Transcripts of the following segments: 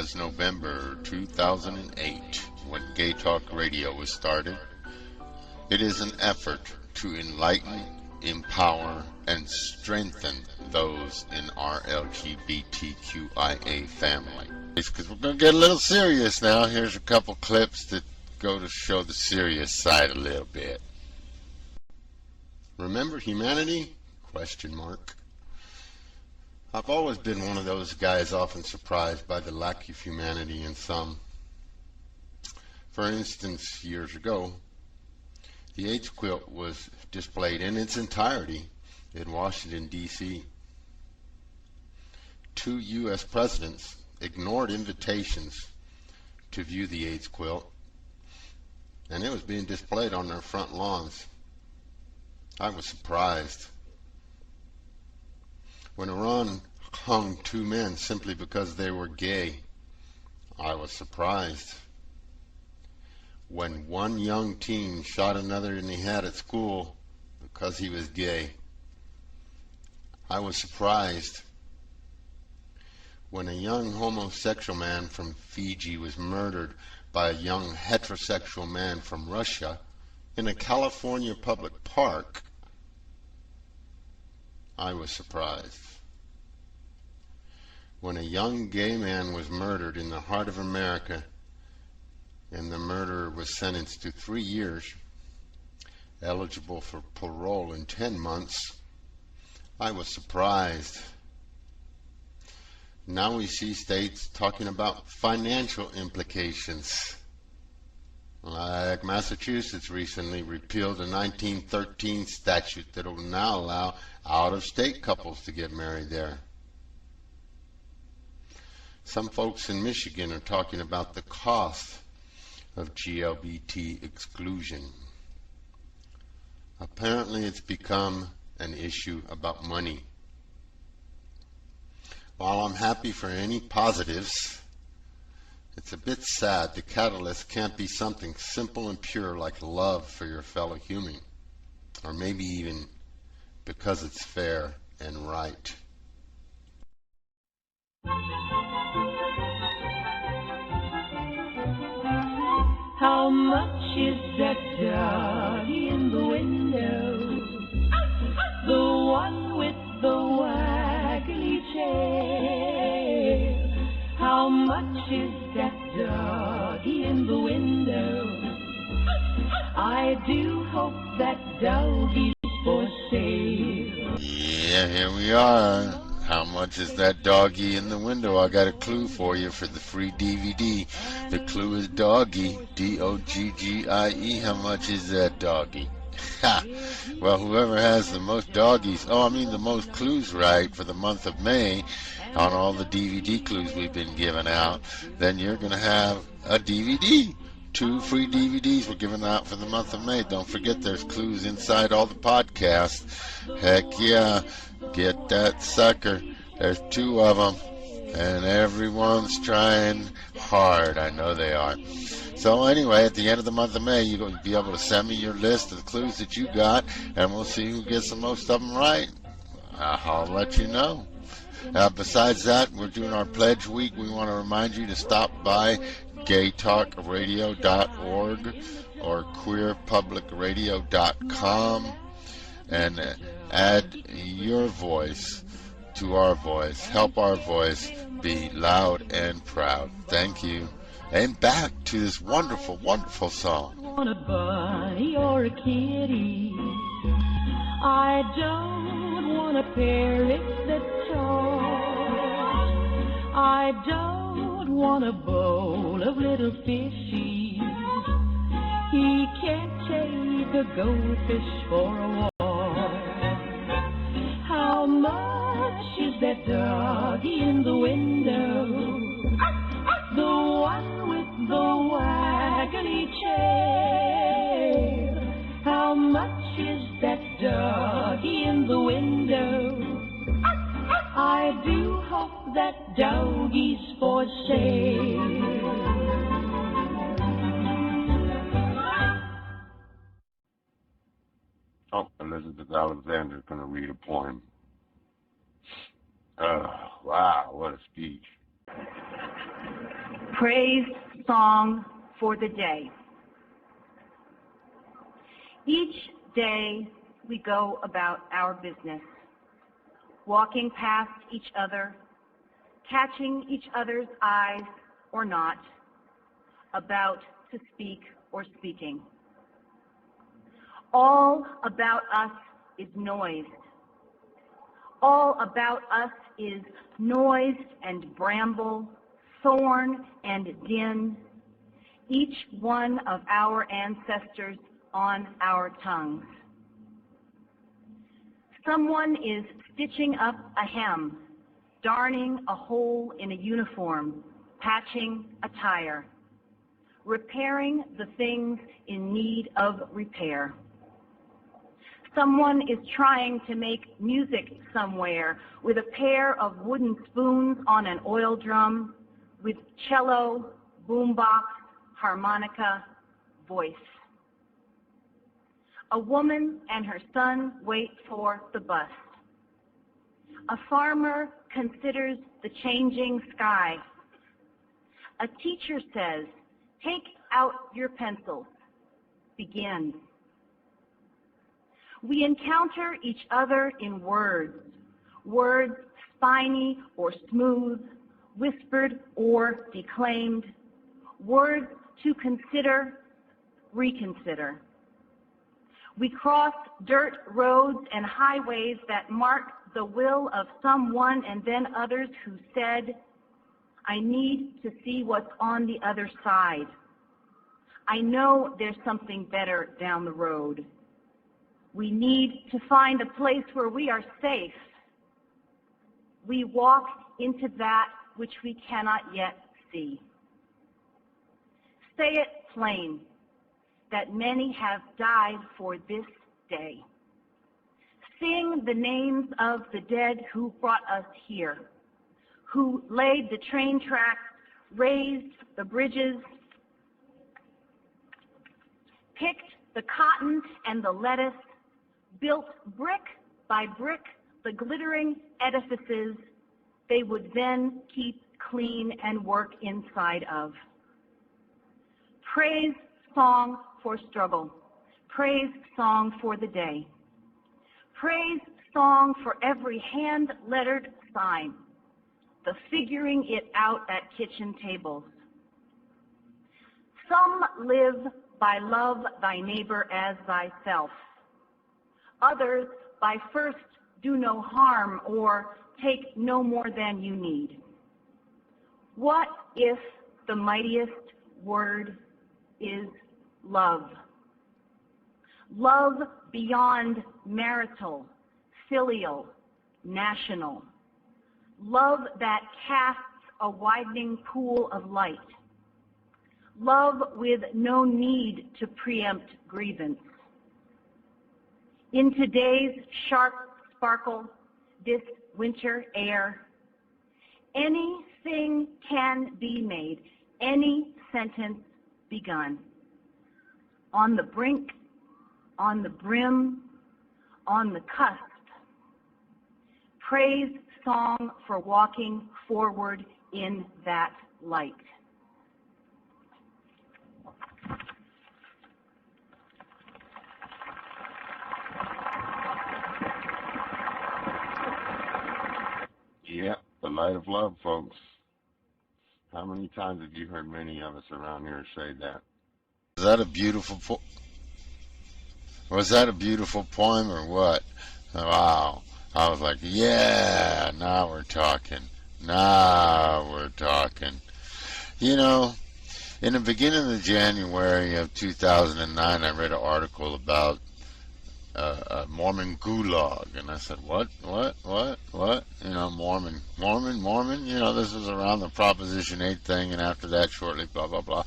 was November 2008 when Gay Talk Radio was started. It is an effort to enlighten, empower, and strengthen those in our LGBTQIA family. Because we're going to get a little serious now. Here's a couple clips that go to show the serious side a little bit. Remember humanity? Question mark. I've always been one of those guys often surprised by the lack of humanity in some. For instance, years ago, the AIDS quilt was displayed in its entirety in Washington, D.C. 2 U.S. presidents ignored invitations to view the AIDS quilt, and it was being displayed on their front lawns. I was surprised. When Iran hung 2 men simply because they were gay, I was surprised. When 1 young teen shot another in the head at school because he was gay, I was surprised. When a young homosexual man from Fiji was murdered by a young heterosexual man from Russia in a California public park, I was surprised. When a young gay man was murdered in the heart of America and the murderer was sentenced to 3 years, eligible for parole in 10 months, I was surprised. Now we see states talking about financial implications. Like Massachusetts recently repealed a 1913 statute that will now allow out-of-state couples to get married there. Some folks in Michigan are talking about the cost of GLBT exclusion. Apparently it's become an issue about money. While I'm happy for any positives, it's a bit sad the catalyst can't be something simple and pure like love for your fellow human, or maybe even because it's fair and right. How much is that doggy in the window? The one with the waggly tail. How much is that doggy in the window? I do hope that doggy's for sale. Yeah, here we are. How much is that doggy in the window? I got a clue for you for the free DVD. The clue is doggy, D-O-G-G-I-E. How much is that doggy? Ha! Well, whoever has the most doggies, the most clues right for the month of May on all the DVD clues we've been giving out, then you're going to have a DVD. 2 free DVDs we're giving out for the month of May. Don't forget there's clues inside all the podcasts. Heck yeah. Get that sucker. There's 2 of them. And everyone's trying hard. I know they are. So anyway, at the end of the month of May, you'll be able to send me your list of the clues that you got, and we'll see who gets the most of them right. I'll let you know. Besides that, we're doing our pledge week. We want to remind you to stop by gaytalkradio.org or queerpublicradio.com and add your voice to our voice. Help our voice be loud and proud. Thank you. And back to this wonderful, wonderful song. I want a bunny or a kitty. I don't want a parrot that talks. I don't want a bowl of little fishies. He can't take a goldfish for a walk. How much is that doggy in the window? The one with the waggly tail. How much is that doggy in the window? I do hope that doggy's for sale. Oh, Elizabeth Alexander's going to read a poem. Wow, what a speech. Praise song for the day. Each day we go about our business, walking past each other, catching each other's eyes or not, about to speak or speaking. All about us is noise. All about us is noise and bramble, thorn and din, each one of our ancestors on our tongues. Someone is stitching up a hem, darning a hole in a uniform, patching a tire, repairing the things in need of repair. Someone is trying to make music somewhere with a pair of wooden spoons on an oil drum, with cello, boombox, harmonica, voice. A woman and her son wait for the bus. A farmer considers the changing sky. A teacher says, "Take out your pencils. Begin." We encounter each other in words, words spiny or smooth, whispered or declaimed, words to consider, reconsider. We cross dirt roads and highways that mark the will of someone and then others who said, "I need to see what's on the other side. I know there's something better down the road. We need to find a place where we are safe." We walk into that which we cannot yet see. Say it plain, that many have died for this day. Sing the names of the dead who brought us here, who laid the train tracks, raised the bridges, picked the cotton and the lettuce, built brick by brick the glittering edifices they would then keep clean and work inside of. Praise song for struggle. Praise song for the day. Praise song for every hand-lettered sign, the figuring it out at kitchen tables. Some live by love thy neighbor as thyself. Others by first do no harm or take no more than you need. What if the mightiest word is love? Love beyond marital, filial, national. Love that casts a widening pool of light. Love with no need to preempt grievance. In today's sharp sparkle, this winter air, anything can be made, any sentence begun. On the brink, on the brim, on the cusp. Praise song for walking forward in that light. Yeah, the light of love, folks. How many times have you heard many of us around here say that? Was that a beautiful was that a beautiful poem or what? Wow. I was like, yeah, now we're talking. Now we're talking. You know, in the beginning of January of 2009, I read an article about a Mormon gulag, and I said, what? You know, Mormon. You know, this was around the Proposition 8 thing, and after that, shortly, blah, blah, blah.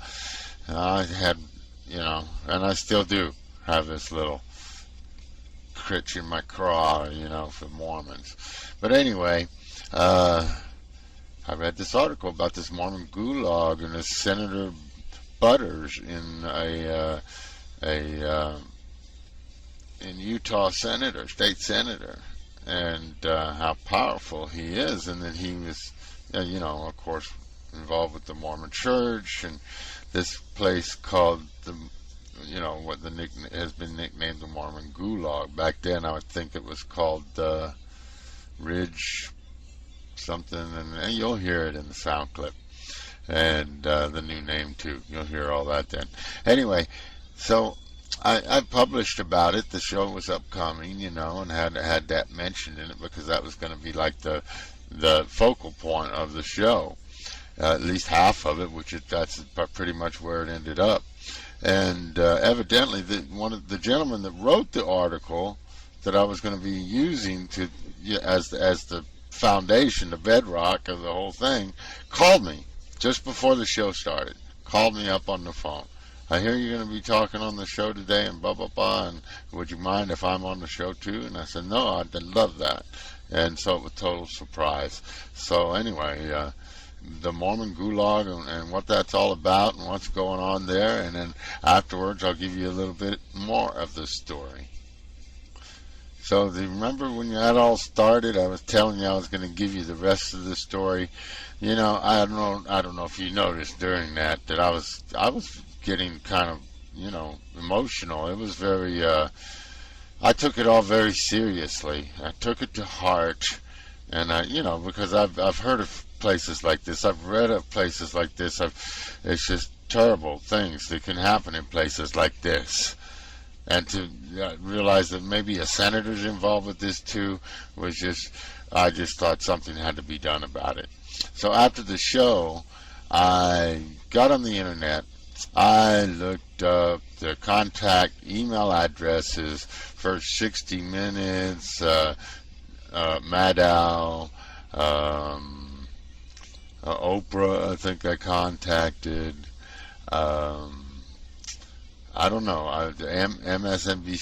I had, you know, and I still do have this little critch in my craw, you know, for Mormons. But anyway, I read this article about this Mormon gulag and this Senator Butters in in Utah state senator, and how powerful he is, and that he was, you know, of course, involved with the Mormon Church, and this place called the, what the nickname has been nicknamed the Mormon Gulag. Back then, I would think it was called Ridge something, and you'll hear it in the sound clip, and the new name too. You'll hear all that then. Anyway, so I published about it. The show was upcoming, and had that mentioned in it because that was going to be like the focal point of the show, at least half of it, that's pretty much where it ended up. And evidently, one of the gentlemen that wrote the article that I was going to be using as the foundation, the bedrock of the whole thing, called me just before the show started. Called me up on the phone. I hear you're going to be talking on the show today, and blah blah blah. And would you mind if I'm on the show too? And I said, no, I'd love that. And so it was a total surprise. So anyway, the Mormon Gulag and what that's all about and what's going on there, and then afterwards I'll give you a little bit more of the story. So do you remember when that all started? I was telling you I was going to give you the rest of the story. I don't know if you noticed during that I was getting kind of emotional. It was very I took it all very seriously. I took it to heart, and because I've heard of places like this. I've read of places like this. It's just terrible things that can happen in places like this. And to realize that maybe a senator's involved with this too I just thought something had to be done about it. So after the show, I got on the internet. I looked up the contact email addresses for 60 Minutes, Maddow, Oprah, I think I contacted. I don't know, MSNBC,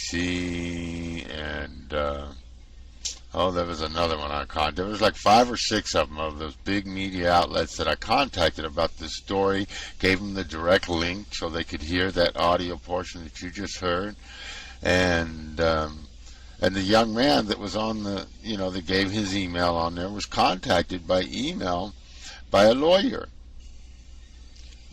and there was another one I contacted. There was like 5 or 6 of them, of those big media outlets that I contacted about this story, gave them the direct link so they could hear that audio portion that you just heard. And the young man that was on that gave his email on there was contacted by email by a lawyer.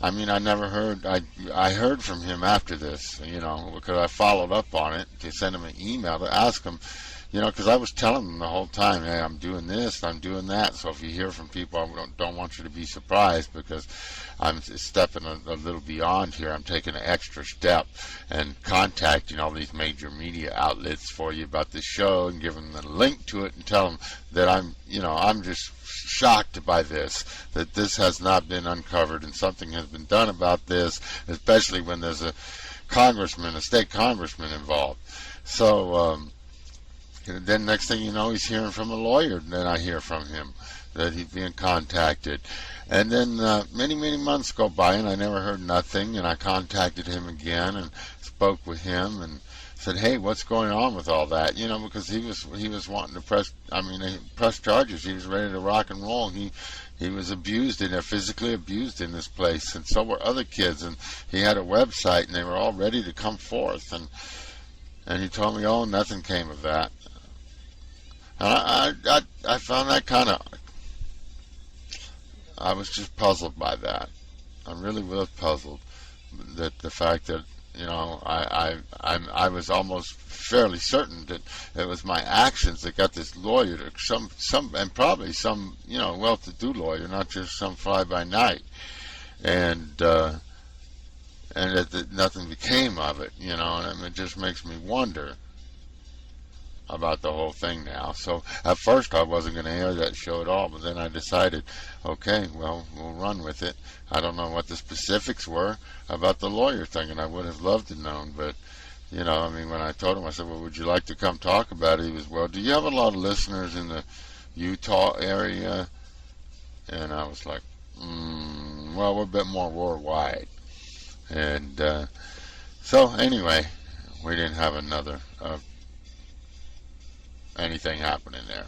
I mean, I never heard, I heard from him after this, because I followed up on it to send him an email to ask him, because I was telling him the whole time, hey, I'm doing this, I'm doing that. So if you hear from people, I don't want you to be surprised, because I'm stepping a little beyond here. I'm taking an extra step and contacting all these major media outlets for you about the show and giving them the link to it and tell them that I'm just shocked by this, that this has not been uncovered and something has been done about this, especially when there's a state congressman involved. So then next thing you know, he's hearing from a lawyer, and then I hear from him that he's being contacted. And then many months go by and I never heard nothing, and I contacted him again and spoke with him and said, hey, what's going on with all that? Because he was wanting to press charges. He was ready to rock and roll. He was abused in there, physically abused in this place, and so were other kids. And he had a website, and they were all ready to come forth. And he told me, oh, nothing came of that. And I found that kind of, I was just puzzled by that. I really was puzzled that the fact that I was almost fairly certain that it was my actions that got this lawyer to some and probably some well-to-do lawyer, not just some fly-by-night, and that nothing became of it, and it just makes me wonder about the whole thing now. So at first I wasn't going to air that show at all, but then I decided, okay, well, we'll run with it. I don't know what the specifics were about the lawyer thing, and I would have loved to know, but when I told him, I said, well, would you like to come talk about it? He was, well, do you have a lot of listeners in the Utah area? And I was like, well, we're a bit more worldwide. And so anyway, we didn't have another anything happening there.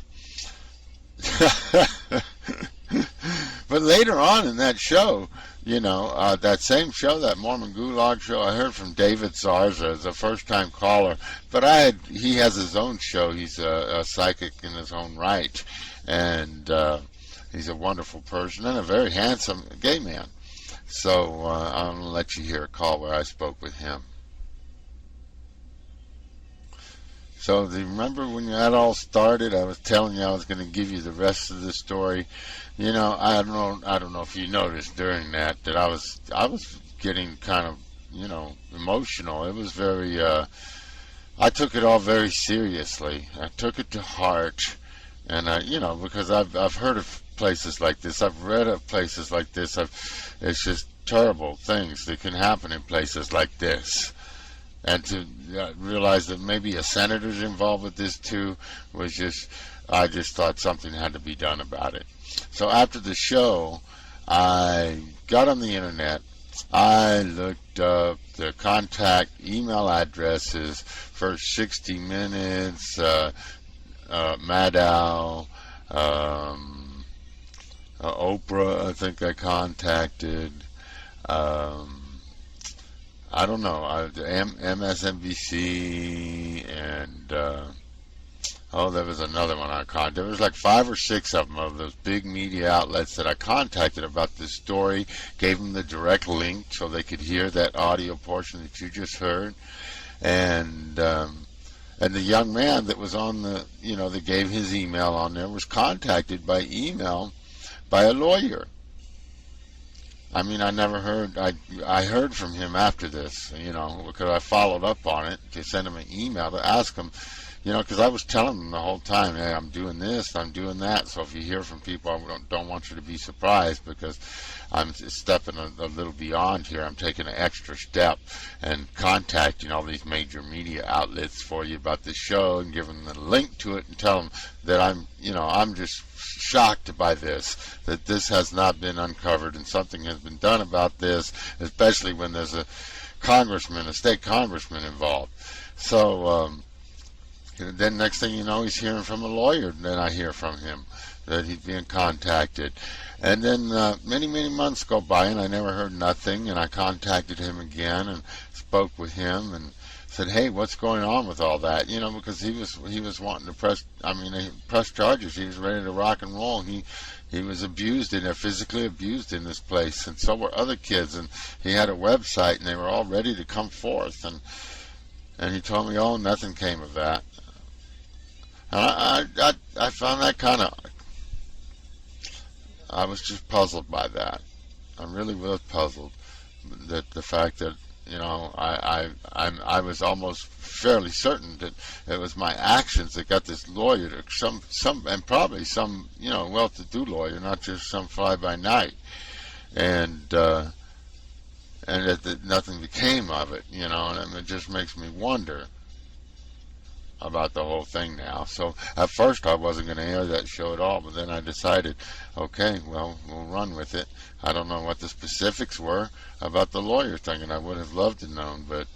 But later on in that show, that same show, that Mormon Gulag show, I heard from David Zarza as a first-time caller. But he has his own show. He's a psychic in his own right, and He's a wonderful person and a very handsome gay man. So I'm going to let you hear a call where I spoke with him. So do you remember when that all started? I was telling you I was going to give you the rest of the story. You know, I don't know if you noticed during that I was getting kind of, emotional. It was very I took it all very seriously. I took it to heart, and because I've heard of places like this. I've read of places like this. It's just terrible things that can happen in places like this. And to realize that maybe a senator's involved with this too was I just thought something had to be done about it. So after the show, I got on the internet. I looked up the contact email addresses for 60 Minutes, Maddow, um, Oprah, I think I contacted. Um, I don't know, MSNBC, and there was another one I contacted. There was like 5 or 6 of them, of those big media outlets that I contacted about this story, gave them the direct link so they could hear that audio portion that you just heard. And the young man that was on that gave his email on there was contacted by email by a lawyer. I mean, I never heard. I heard from him after this, because I followed up on it to send him an email to ask him, because I was telling him the whole time, hey, I'm doing this, I'm doing that. So if you hear from people, I don't want you to be surprised, because I'm stepping a little beyond here. I'm taking an extra step and contacting all these major media outlets for you about the show and giving them the link to it and tell them that I'm just shocked by this, that this has not been uncovered and something has been done about this, especially when there's a state congressman involved. So then next thing you know, he's hearing from a lawyer, and then I hear from him that he's being contacted. And then many, many months go by, and I never heard nothing, and I contacted him again and spoke with him and said, hey, what's going on with all that? Because he was wanting to press charges. He was ready to rock and roll. He was abused physically abused in this place, and so were other kids. And he had a website, and they were all ready to come forth. And he told me, oh, nothing came of that. And I found that I was just puzzled by that. I really was puzzled that the fact that I was almost fairly certain that it was my actions that got this lawyer to some and probably some well-to-do lawyer, not just some fly-by-night, and that nothing became of it, and it just makes me wonder about the whole thing now. So at first I wasn't going to air that show at all, but then I decided, okay, well, we'll run with it. I don't know what the specifics were about the lawyer thing, and I would have loved to know, but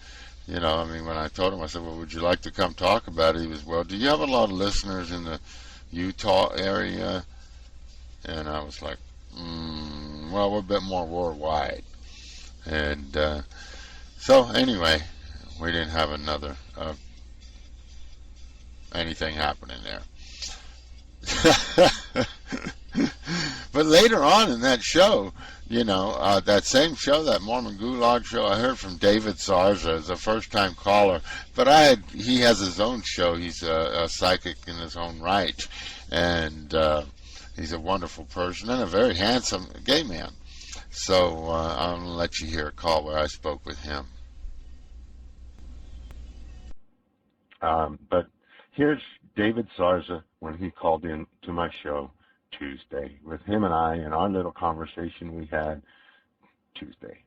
when I told him, I said, well, would you like to come talk about it? He was, well, do you have a lot of listeners in the Utah area? And I was like, well, we're a bit more worldwide. And so anyway, we didn't have another anything happening there. But later on in that show, that same show, that Mormon Gulag show, I heard from David Zarza as a first-time caller. But he has his own show. He's a psychic in his own right, and he's a wonderful person and a very handsome gay man. So I'm going to let you hear a call where I spoke with him. But here's David Zarza when he called in to my show Tuesday, with him and I and our little conversation we had Tuesday.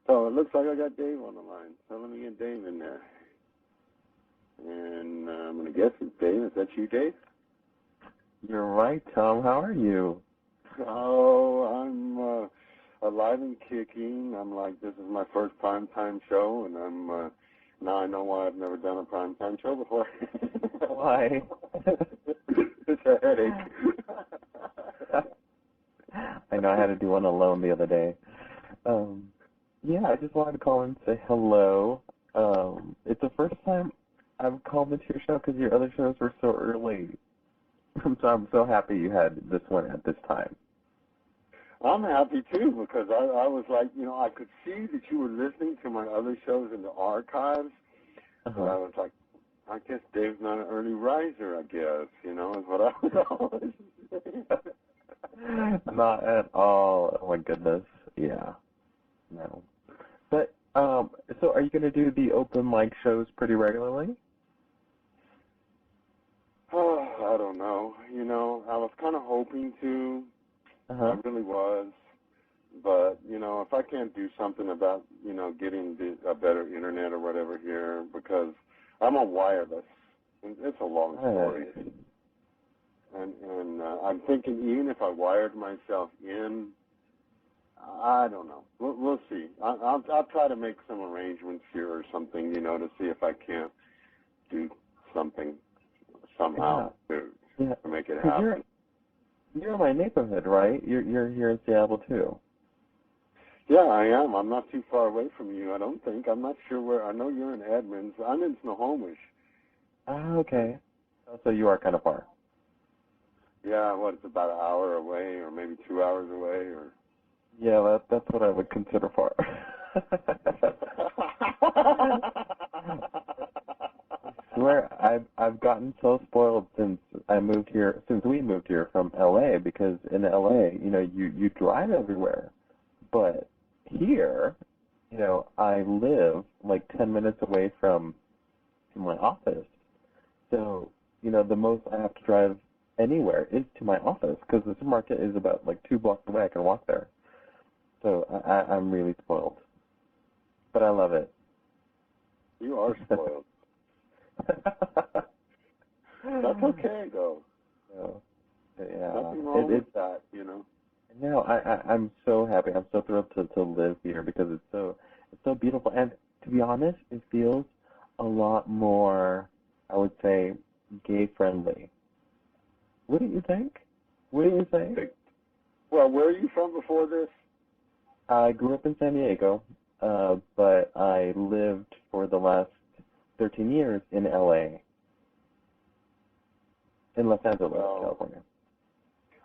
So it looks like I got Dave on the line. So let me get Dave in there. And I'm going to guess it's Dave. Is that you, Dave? You're right, Tom. How are you? Oh, I'm alive and kicking. I'm like, this is my first primetime show, and now I know why I've never done a primetime show before. Why? It's a headache. I know I had to do one alone the other day. Yeah, I just wanted to call and say hello. It's the first time I've called into your show because your other shows were so early. So I'm so happy you had this one at this time. I'm happy too because I was like, I could see that you were listening to my other shows in the archives, but I was like, I guess Dave's not an early riser, I guess, is what I was always saying. Not at all. Oh my goodness. Yeah. No. But so are you going to do the open mic shows pretty regularly? Oh, I don't know. I was kind of hoping to. I really was. But, if I can't do something about, getting a better internet or whatever here, because I'm on wireless. It's a long story. And I'm thinking even if I wired myself in, I don't know. We'll see. I'll try to make some arrangements here or something, to see if I can't do something somehow to make it happen. You're in my neighborhood, right? You're here in Seattle too. Yeah, I am. I'm not too far away from you, I don't think. I'm not sure where. I know you're in Edmonds. I'm in Snohomish. Ah, okay. So you are kind of far. Yeah, it's about an hour away or maybe 2 hours away or... Yeah, that's what I would consider far. I swear, I've gotten so spoiled since we moved here from LA, because in LA, you drive everywhere. But here, I live like 10 minutes away from my office. So, the most I have to drive anywhere is to my office, because the supermarket is about like 2 blocks away. I can walk there. So I'm really spoiled. But I love it. You are spoiled. That's okay, though. So, yeah. Nothing wrong with that, No, I'm so happy. I'm so thrilled to live here, because it's so beautiful. And to be honest, it feels a lot more, I would say, gay-friendly. Wouldn't you think? Wouldn't you say? Well, where are you from before this? I grew up in San Diego, but I lived for the last 13 years in LA, in Los Angeles, California.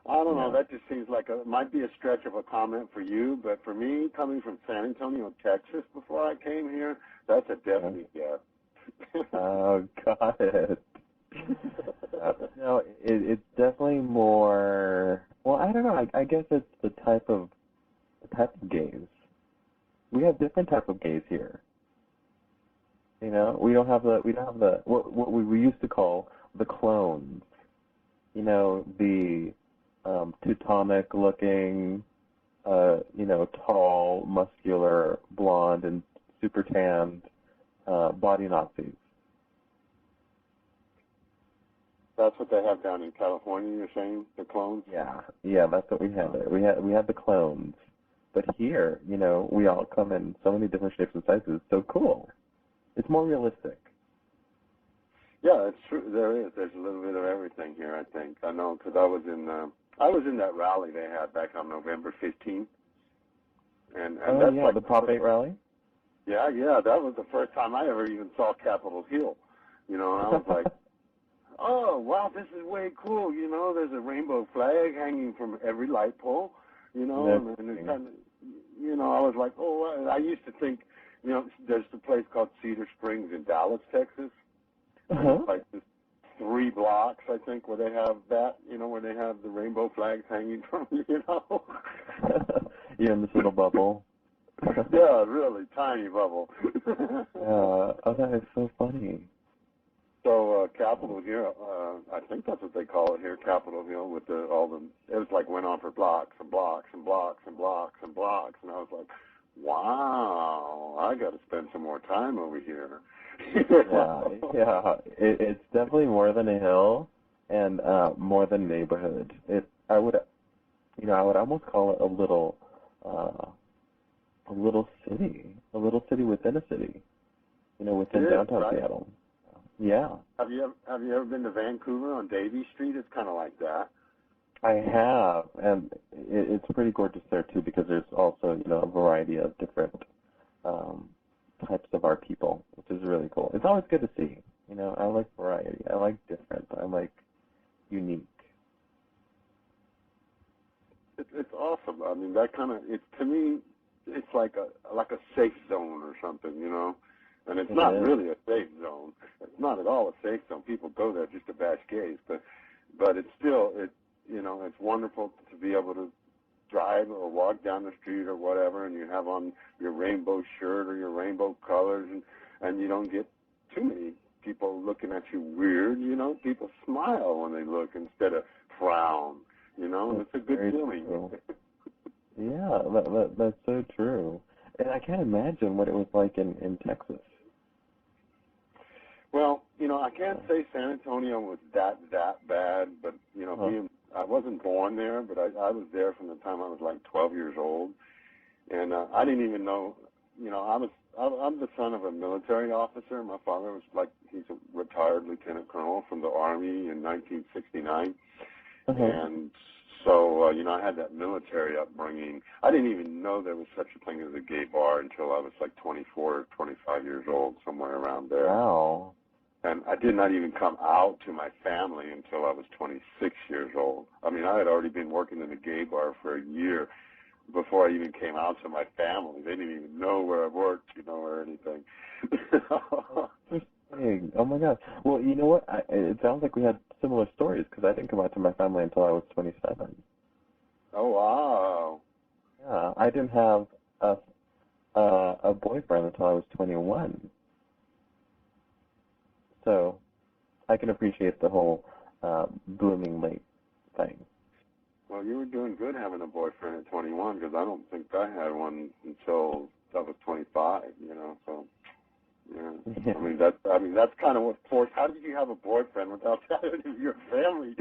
I don't know. That just seems like it might be a stretch of a comment for you, but for me, coming from San Antonio, Texas, before I came here, that's a definite yes. Oh, got it. No, it's definitely more. Well, I don't know. I guess it's the type of gays. We have different type of gays here. We don't have the what we used to call the clones. The Teutonic looking, tall, muscular, blonde, and super tanned body Nazis. That's what they have down in California, you're saying? The clones? Yeah, that's what we had there. We had the clones. But here, we all come in so many different shapes and sizes. It's so cool. It's more realistic. Yeah, it's true. There is. There's a little bit of everything here, I think. I know, because I was in that rally they had back on November 15th. And that's like the Prop 8 rally? Yeah, that was the first time I ever even saw Capitol Hill. And I was like, oh, wow, this is way cool. There's a rainbow flag hanging from every light pole, and it's kind of, I was like, oh, I used to think, there's a place called Cedar Springs in Dallas, Texas. It's like this 3 blocks, I think, where they have that, where they have the rainbow flags hanging from, You're in this little bubble. Yeah, really, tiny bubble. Oh, that is so funny. So Capitol here, I think that's what they call it here, Capitol Hill, with it was like went on for blocks and blocks and blocks and blocks and blocks, and I was like, wow, I got to spend some more time over here. Yeah. It's definitely more than a hill and more than a neighborhood. I would almost call it a little city within a city, within downtown Seattle. Yeah. Have you ever been to Vancouver on Davie Street? It's kind of like that. I have, and it's pretty gorgeous there too, because there's also a variety of different types of our people, which is really cool. It's always good to see. I like variety. I like different. I like unique. I mean, that kind of, it's, to me, it's like a safe zone or something, you know. And it's not really a safe zone. It's not at all a safe zone. People go there just to bash gays, but it's still, you know, it's wonderful to be able to drive or walk down the street or whatever, and you have on your rainbow shirt or your rainbow colors, and you don't get too many people looking at you weird. You know, people smile when they look instead of frown. You know, and it's a good feeling. Yeah, that's so true. And I can't imagine what it was like in Texas. Well, you know, I can't say San Antonio was that bad, but, you know, I wasn't born there, but I was there from the time I was like 12 years old. And I didn't even know, you know, I'm the son of a military officer. My father was he's a retired lieutenant colonel from the Army in 1969. And so, you know, I had that military upbringing. I didn't even know there was such a thing as a gay bar until I was like 24 or 25 years old, somewhere around there. Wow. And I did not even come out to my family until I was 26 years old. I mean, I had already been working in a gay bar for a year before I even came out to my family. They didn't even know where I worked, you know, or anything. Interesting. Oh, my God. Well, you know what? It sounds like we had similar stories because I didn't come out to my family until I was 27. Oh, wow. Yeah, I didn't have a boyfriend until I was 21. So I can appreciate the whole blooming late thing. Well, you were doing good having a boyfriend at 21 because I don't think I had one until I was 25, you know, so, yeah. I mean, that's kind of what forced. How did you have a boyfriend without telling your family?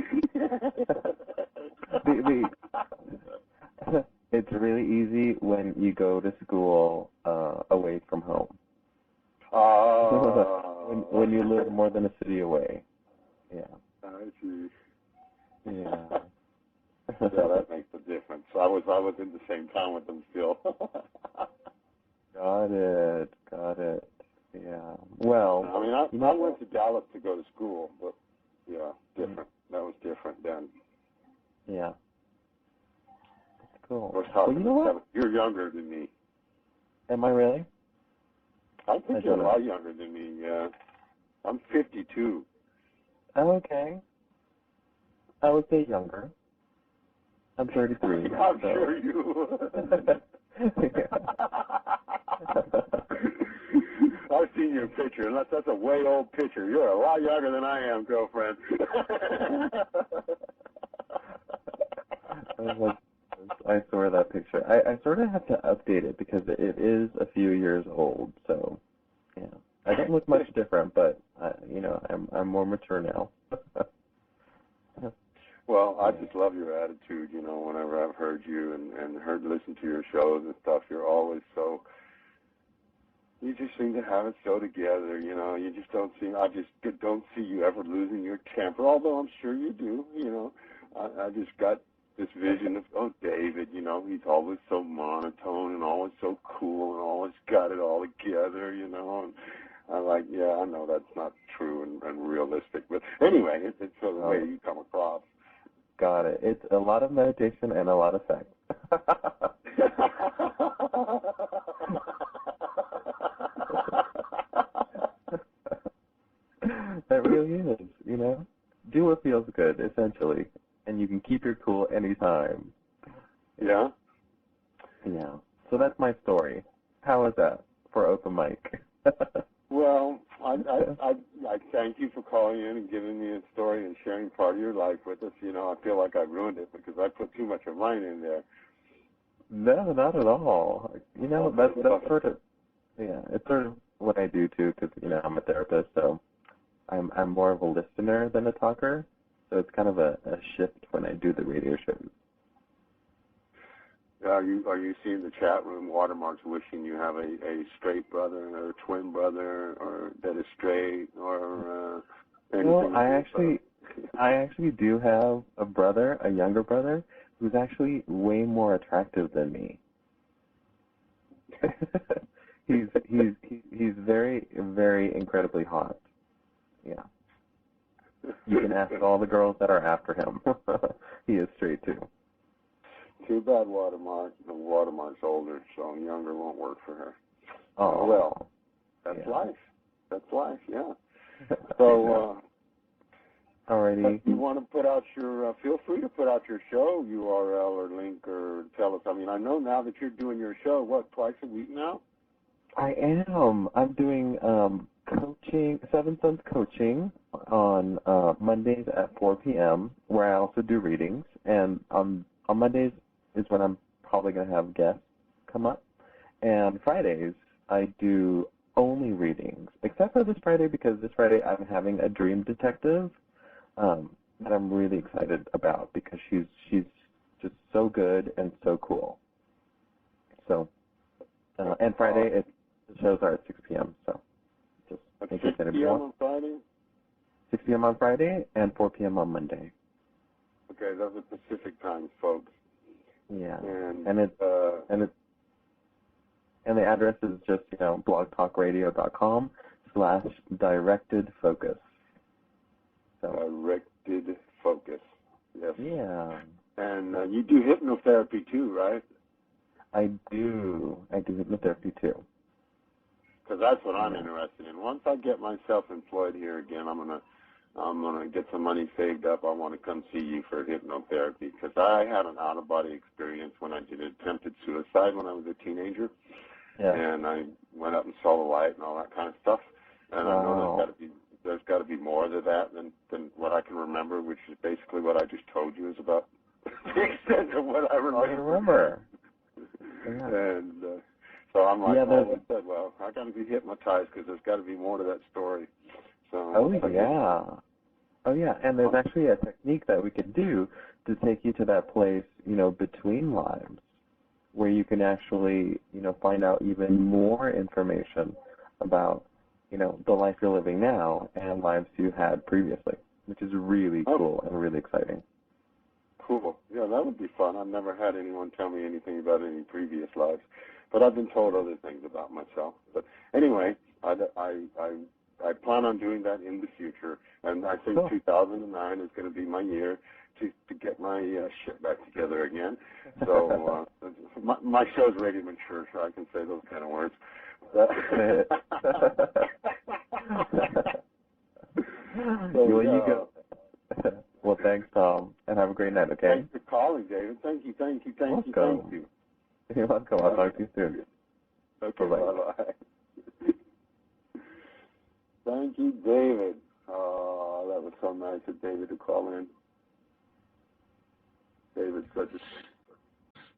It's really easy when you go to school away from home. When you live more than a city away. Yeah. I see. Yeah. Yeah, that makes a difference. I was in the same town with them still. Got it. Yeah. Well, I mean, I went to Dallas to go to school, but yeah, different. That was different then. Yeah. That's cool. Well, you know what? You're younger than me. Am I really? I think you're a lot younger than me, yeah. I'm 52. Okay. I would say younger. I'm 33. I'm sure you would. I've seen your picture, and that's a way old picture. You're a lot younger than I am, girlfriend. I saw that picture. I sort of have to update it because it is a few years old. So, yeah, I don't look much different, but you know, I'm more mature now. Well, I just love your attitude. You know, whenever I've heard you and listened to your shows and stuff, you're always so. You just seem to have it so together, you know. You just don't seem. I just don't see you ever losing your temper. Although I'm sure you do. You know, I just got this vision of David. You know, he's always so monotone and always so cool and always got it all together. You know, and I'm like, yeah, I know that's not true and realistic, but anyway, it's the way you come across. Got it. It's a lot of meditation and a lot of sex. That really is, you know. Do what feels good, essentially, and you can keep your cool anytime. Yeah? Yeah. So that's my story. How is that for open mic? Well, I thank you for calling in and giving me a story and sharing part of your life with us. You know, I feel like I ruined it because I put too much of mine in there. No, not at all. You know, that's sort of, yeah, it's sort of what I do too, because, you know, I'm a therapist, so I'm more of a listener than a talker. So it's kind of a shift when I do the radio shows. Are you seeing the chat room watermarks wishing you have a straight brother or a twin brother or that is straight or anything? Well, I actually do have a brother, a younger brother, who's actually way more attractive than me. he's very, very incredibly hot. Yeah. You can ask all the girls that are after him. He is straight too. too bad, Watermark. The Watermark's older, so younger won't work for her. Oh, well, that's yeah. life. That's life, yeah. So, alrighty. you want to put out your, feel free to put out your show URL or link or tell us. I mean, I know now that you're doing your show, what, twice a week now? I am. I'm doing coaching, Seven Sons coaching on Mondays at 4 p.m., where I also do readings. And on Mondays is when I'm probably going to have guests come up. And Fridays, I do only readings, except for this Friday, because this Friday I'm having a dream detective that I'm really excited about, because she's just so good and so cool. So, and Friday, the shows are at 6 p.m., so just At in 6 case anybody p.m. wants. on Friday? 6 p.m. on Friday and 4 p.m. on Monday. Okay, those are Pacific times, folks. Yeah, And the address is just, blogtalkradio.com/directed-focus. So. Directed focus, yes. Yeah. And you do hypnotherapy too, right? I do hypnotherapy too. Because that's what I'm interested in. Once I get myself employed here again, I'm gonna get some money saved up. I want to come see you for hypnotherapy, because I had an out-of-body experience when I did attempted suicide when I was a teenager. Yeah. And I went up and saw the light and all that kind of stuff. And wow. I know there's got to be more to that than what I can remember, which is basically what I just told you is about the extent of what I remember. Yeah. And so I'm like, yeah, I said, well, I got to be hypnotized, because there's got to be more to that story. So. Oh yeah, and there's actually a technique that we could do to take you to that place, between lives, where you can actually, find out even more information about, the life you're living now and lives you had previously, which is really cool and really exciting. Cool. Yeah, that would be fun. I've never had anyone tell me anything about any previous lives, but I've been told other things about myself. But anyway, I plan on doing that in the future, and I think 2009 is going to be my year to get my shit back together again. So my show's ready to mature, so I can say those kind of words. You go. Well, thanks, Tom, and have a great night, okay? Thanks for calling, David. Thank you. You're welcome. I'll talk to you soon. Okay, bye-bye. Thank you, David. Oh, that was so nice of David to call in. David's such a...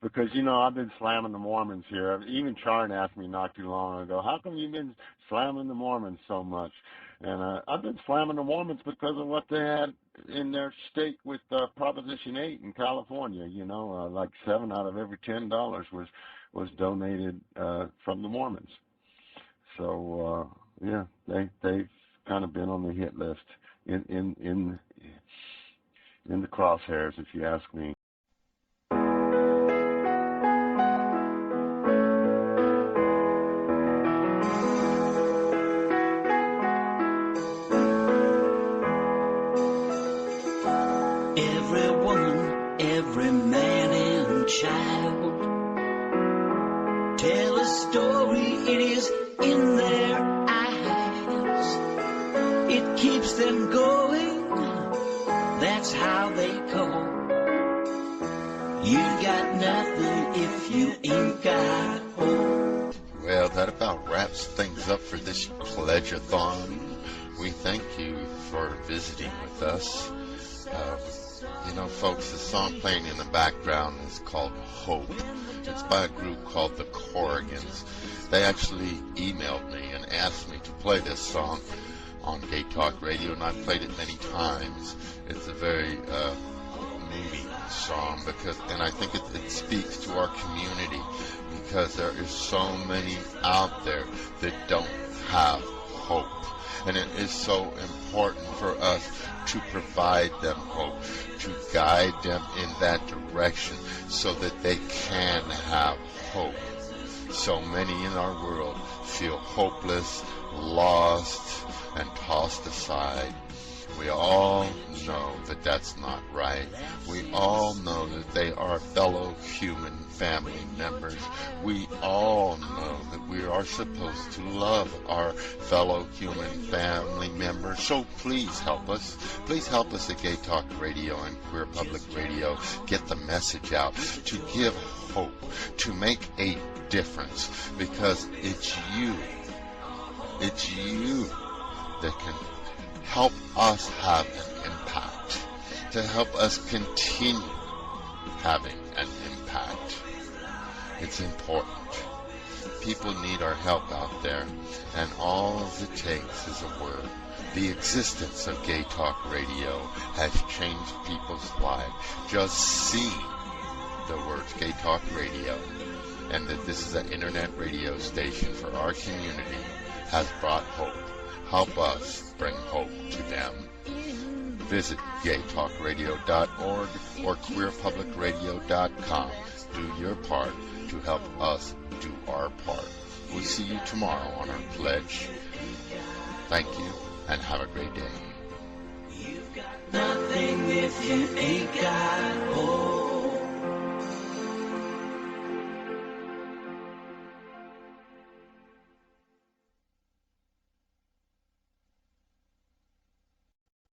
Because, I've been slamming the Mormons here. Even Charn asked me not too long ago, how come you've been slamming the Mormons so much? And I've been slamming the Mormons because of what they had in their stake with Proposition 8 in California. Like 7 out of every $10 was donated from the Mormons. So, yeah, they've kind of been on the hit list in the crosshairs, if you ask me. Every man and child tell a story, it is in their eyes. It keeps them going, that's how they go. You got nothing if you ain't got hope. Well, that about wraps things up for this pledge-a-thon. We thank you for visiting with us. Folks, the song playing in the background is called Hope. It's by a group called the Corrigans. They actually emailed me and asked me to play this song on Gay Talk Radio, and I've played it many times. It's a very moving song, and I think it speaks to our community, because there is so many out there that don't have hope. And it is so important for us to provide them hope, to guide them in that direction so that they can have hope. So many in our world feel hopeless, lost, and tossed aside. We all know that that's not right. We all know that they are fellow human family members. We all know that we are supposed to love our fellow human family members. So please help us. Please help us at Gay Talk Radio and Queer Public Radio get the message out, to give hope, to make a difference, because it's you that can help us have an impact, to help us continue having an impact. It's important. People need our help out there, and all it takes is a word. The existence of Gay Talk Radio has changed people's lives. Just see the words Gay Talk Radio, and that this is an internet radio station for our community, has brought hope. Help us bring hope to them. Visit gaytalkradio.org or queerpublicradio.com. Do your part to help us do our part. We'll see you tomorrow on our pledge. Thank you, and have a great day. You've got nothing if you ain't got hope.